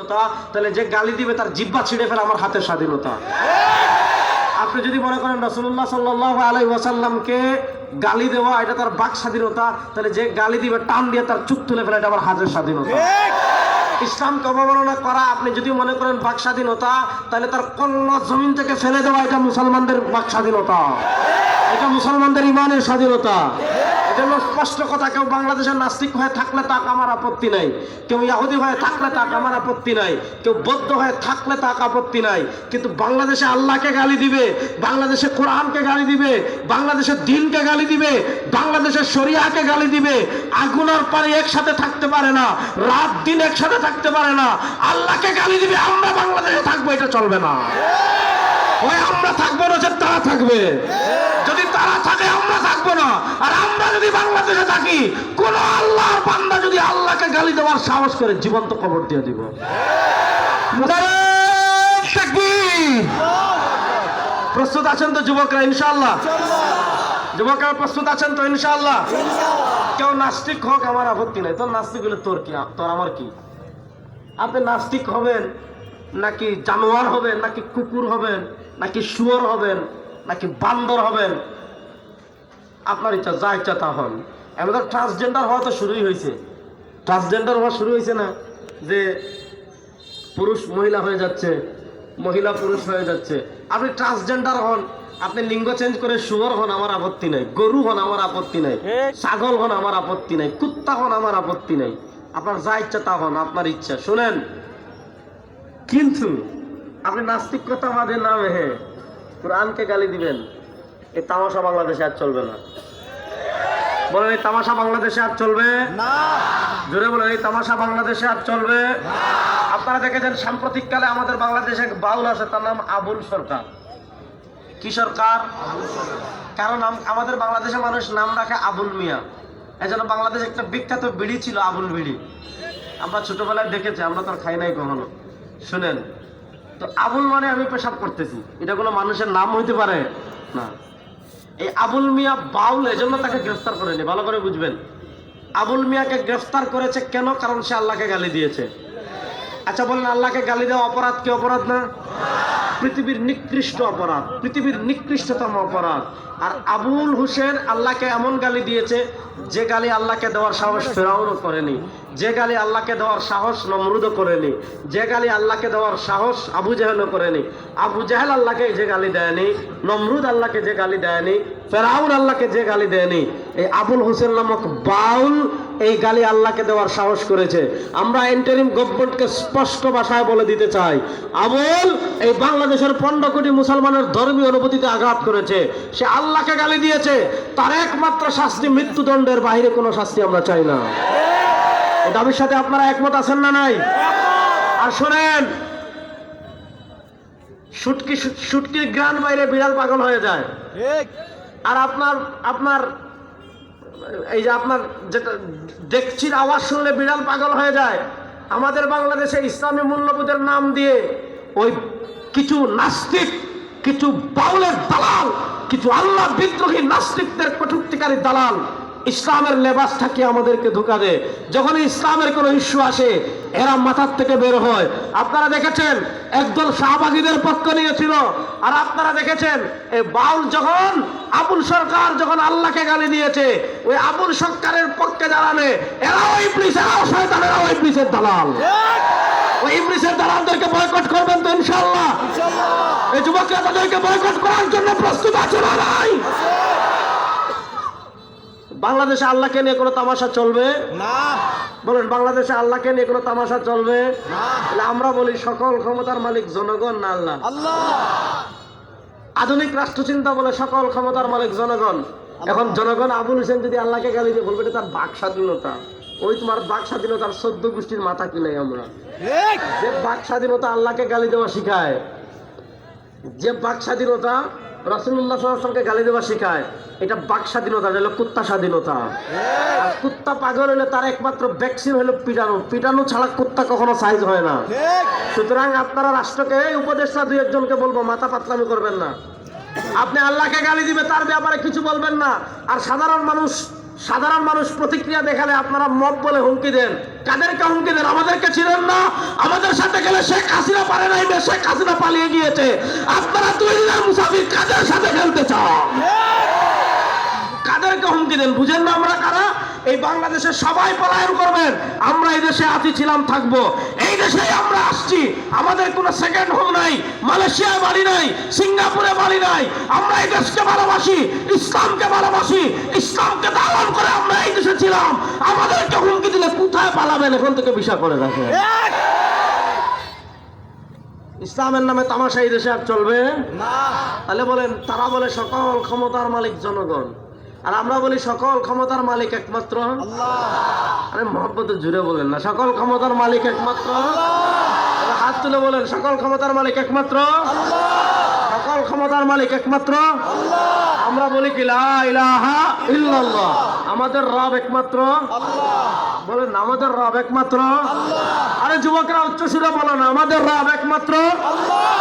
স্বাধীনতা, তাহলে যে গালি দিবে তার জিহ্বা ছিঁড়ে ফেলে আমার হাতের স্বাধীনতা। আপনি যদি মনে করেন রাসূলুল্লাহ সাল্লাল্লাহু আলাইহি ওয়াসাল্লামকে গালি দেওয়া এটা তার বাক স্বাধীনতা, তাহলে যে গালি দিবে টান দিয়ে তার চুপ তুলে ফেলে এটা আমার হাতের স্বাধীনতা। ইসলামকে অবমাননা করা আপনি যদি মনে করেন বাক স্বাধীনতা, তাহলে তার কল্লা জমিন থেকে ফেলে দেওয়া এটা মুসলমানদের বাক স্বাধীনতা, এটা মুসলমানদের ইমানের স্বাধীনতা। এটা স্পষ্ট কথা। কেউ বাংলাদেশের নাস্তিক হয়ে থাকলে তাক আমার আপত্তি নাই, কেউ ইহুদি হয়ে থাকলে তাক আমার আপত্তি নাই, কেউ বৌদ্ধ হয়ে থাকলে তাক আপত্তি নাই, কিন্তু বাংলাদেশে আল্লাহকে গালি দিবে, বাংলাদেশে কোরআনকে গালি দিবে, বাংলাদেশের দ্বীনকে গালি দিবে, বাংলাদেশের শরিয়াকে গালি দিবে, আগুন আর পানি একসাথে থাকতে পারে না, রাত দিন একসাথে থাকতে পারে না, আল্লাহকে গালি দিবে, আমরা বাংলাদেশে থাকবো, এটা চলবে না। ওই আমরা থাকবো না যে তারা থাকবে, যদি তারা থাকে আমরা থাকবো না। আর আমরা যদি বাংলাদেশে থাকি, কোন আল্লাহর বান্দা যদি আল্লাহকে গালি দেওয়ার সাহস করে জীবন্ত কবর দিয়ে দিব। প্রস্তুত আছেন তো যুবকরা? ইনশাআল্লাহ যুবকরা প্রস্তুত আছেন তো? ইনশাআল্লাহ। কেউ নাস্তিক হোক আমার আপত্তি নাই, তোর নাস্তিক হলে তোর কি, তোর আমার কি? আপনি নাস্তিক হবেন নাকি জানোয়ার হবেন, নাকি কুকুর হবেন, নাকি শুয়োর হবেন, নাকি বান্দর হবেন, আপনার ইচ্ছা, যা ইচ্ছা তা হন। আমাদের ট্রান্সজেন্ডার হওয়া তো শুরুই হয়েছে, ট্রান্সজেন্ডার হওয়া শুরু হয়েছে না, যে পুরুষ মহিলা হয়ে যাচ্ছে, মহিলা পুরুষ হয়ে যাচ্ছে। আপনি ট্রান্সজেন্ডার হন, আপনি লিঙ্গ চেঞ্জ করে শুয়োর হন, আমার আপত্তি নাই, গরু হন, আমার আপত্তি নাই, ছাগল হন, আমার আপত্তি নাই, কুত্তা হন, আমার আপত্তি নাই, আপনার যা ইচ্ছা তা হন, আপনার ইচ্ছা। শুনেন, কিন্তু আপনি নাস্তিকতাবাদের নামে কোরআনকে গালি দিবেন, এই তামাশা বাংলাদেশে আর চলবে না। বলেন, এই তামাশা বাংলাদেশে আর চলবে না? জোরে বলেন, এই তামাশা বাংলাদেশে আর চলবে না। আপনারা দেখেছেন সাম্প্রতিককালে আমাদের বাংলাদেশে এক বাউল আছে, তার নাম আবুল সরকার। কি সরকার? কারণ আমাদের বাংলাদেশের মানুষ নাম রাখে আবুল মিয়া। এই জন্য বাংলাদেশে একটা বিখ্যাত বিড়ি ছিল, আবুল বিড়ি। আমরা ছোটবেলায় দেখেছি, আমরা তো খাই নাই কখনো। শুনেন তো, আবুল মানে আমি পেশাব করতেছি, এটা কোনো মানুষের নাম হইতে পারে না। এই আবুল মিয়া বাউল, এজন্য তাকে গ্রেফতার করেনি, ভালো করে বুঝবেন। আবুল মিয়াকে গ্রেফতার করেছে কেন? কারণ সে আল্লাহকে গালি দিয়েছে। আচ্ছা বলেন, আল্লাহকে গালি দেওয়া অপরাধ কি অপরাধ না? পৃথিবীর নিকৃষ্ট অপরাধ, পৃথিবীর নিকৃষ্টতম অপরাধ। আর আবুল হোসেন আল্লাহকে এমন গালি দিয়েছে যে গালি আল্লাহকে দেওয়ার সাহস ফেরাউনও করেনি, যে গালি আল্লাহকে দেওয়ার সাহস নমরুদও করেনি, যে গালি আল্লাহকে দেওয়ার সাহস আবু জাহেলও করেনি। আবু জাহেল আল্লাহকে যে গালি দেয়নি, নমরুদ আল্লাহকে যে গালি দেয়নি, ফেরাউন আল্লাহকে যে গালি দেয়নি, এই আবুল হোসেন নামক বাউল এই গালি আল্লাহকে দেওয়ার সাহস করেছে। আমরা ইন্টারিম গভর্নমেন্টকে স্পষ্ট ভাষায় বলে দিতে চাই, আবুল এই বাংলাদেশের 15 কোটি মুসলমানের ধর্মীয় অনুভূতিতে আঘাত করেছে, সে আল্লাহকে গালি দিয়েছে, তার একমাত্র শাস্তি মৃত্যুদণ্ডের বাইরে কোনো শাস্তি আমরা চাই না। এই দাবির সাথে আপনারা একমত আছেন না নাই? আর শোনেন, শুটকির গ্রান বাইরে বিড়াল পাগল হয়ে যায়, আর আপনার এই যে আপনার যেটা ডেকচির আওয়াজ শুনলে বিড়াল পাগল হয়ে যায়। আমাদের বাংলাদেশে ইসলামী মূল্যবোধের নাম দিয়ে ওই কিছু নাস্তিক, কিছু বাউলের দালাল, কিছু আল্লাহ বিদ্রোহী নাস্তিকদের কটূক্তিকারী দালাল ইসলামের লেবাস থাকে আমাদেরকে ধোঁকা দেয়। যখন ইসলামের কোনো ইস্যু আসে এরা মাথার থেকে বের হয়। আপনারা দেখেছেন একদল শাহবাগীদের পক্ষ নিয়েছিল, আর আপনারা দেখেছেন এই বাউল যখন আবুল সরকার যখন আল্লাহকে গালি দিয়েছে, ওই আবুল সরকারের পক্ষে দাঁড়ানে এরাও ইবলিস, এরাও শয়তান, এরাও ইবলিসের দালাল। ওই ইবলিসের দালালদেরকে বয়কট করবেন তো ইনশাআল্লাহ? এই যুবকরা তাদেরকে বয়কট করার জন্য প্রস্তুত আছে না নাই? বাংলাদেশে আল্লাহকে নিয়ে কোনো তামাশা চলবে না? বলেন, বাংলাদেশে আল্লাহকে নিয়ে কোনো তামাশা চলবে না? আমরা বলি সকল ক্ষমতার মালিক জনগণ না আল্লাহ? আধুনিক রাষ্ট্রচিন্তা বলে সকল ক্ষমতার মালিক জনগণ। এখন জনগণ আবুল হোসেন যদি আল্লাহকে গালি দিয়ে বলবে এটা তার বাক স্বাধীনতা। ওই তোমার বাক স্বাধীনতার 14 গোষ্ঠীর মাথা কিনাই আমরা। যে বাক স্বাধীনতা আল্লাহকে গালি দেওয়া শিখায়, যে বাক স্বাধীনতা রাসূলুল্লাহ সাল্লাল্লাহু আলাইহি ওয়াসাল্লামকে গালি দেওয়া শিখায়, এটা বাক স্বাধীনতা, হলো কুত্তা স্বাধীনতা। আর কুত্তা পাগল হলে তার একমাত্র ভ্যাকসিন হলো পিটানো। পিটানো ছাড়া কুত্তা কখনো সাইজ হয় না। সুতরাং আপনারা রাষ্ট্রকে উপদেষ্টা 2-1 জনকে বলবো, মাথা পাতলামি করবেন না। আপনি আল্লাহকে গালি দিবে তার ব্যাপারে কিছু বলবেন না। আর সাধারণ মানুষ প্রতিক্রিয়া দেখালে আপনারা মব বলে হুমকি দেন। কাদেরকে হুমকি দেন? আমাদেরকে ছিলেন না, আমাদের সাথে গেলে শেখ হাসিনা পারে নাই, শেখ হাসিনা পালিয়ে গিয়েছে। আপনারা 2 দিনের মুসাফির কাদের সাথে খেলতে চান? কাদেরকে হুমকি দেন? বুঝেন না আমরা কারা? এই বাংলাদেশে সবাই পলায়ন করবেন, আমরা এই দেশে আছি, ছিলাম, থাকবো। এই দেশেই আমরা আসছি, আমাদের কোনো সেকেন্ড হোম নাই, মালয়েশিয়ায় বাড়ি নাই, সিঙ্গাপুরে বাড়ি নাই। আমরা এই দেশকে ভালোবাসি, ইসলামকে ভালোবাসি, ইসলামকে দালাল করে আমরা এই দেশে ছিলাম। আমাদেরকে হুমকি দিলে কোথায় পালাবেন? এখন থেকে বিষয় করে রাখেন। ইসলামের নামে তামাশা এই দেশে আর চলবে না। তাহলে বলেন, তারা বলে সকল ক্ষমতার মালিক জনগণ, আর আমরা বলি সকল ক্ষমতার মালিক একমাত্র আল্লাহ। আরে মহব্বতে জুড়ে বলেন না, সকল ক্ষমতার মালিক একমাত্র আল্লাহ। হাত তুলে বলেন, সকল ক্ষমতার মালিক একমাত্র আল্লাহ, সকল ক্ষমতার মালিক একমাত্র আল্লাহ। আমরা বলি কি লা ইলাহা ইল্লাল্লাহ, আমাদের রব একমাত্র আল্লাহ। বলেন আমাদের রব একমাত্র আল্লাহ। আরে যুবকরা উচ্চ সুরে বলেন, আমাদের রব একমাত্র আল্লাহ।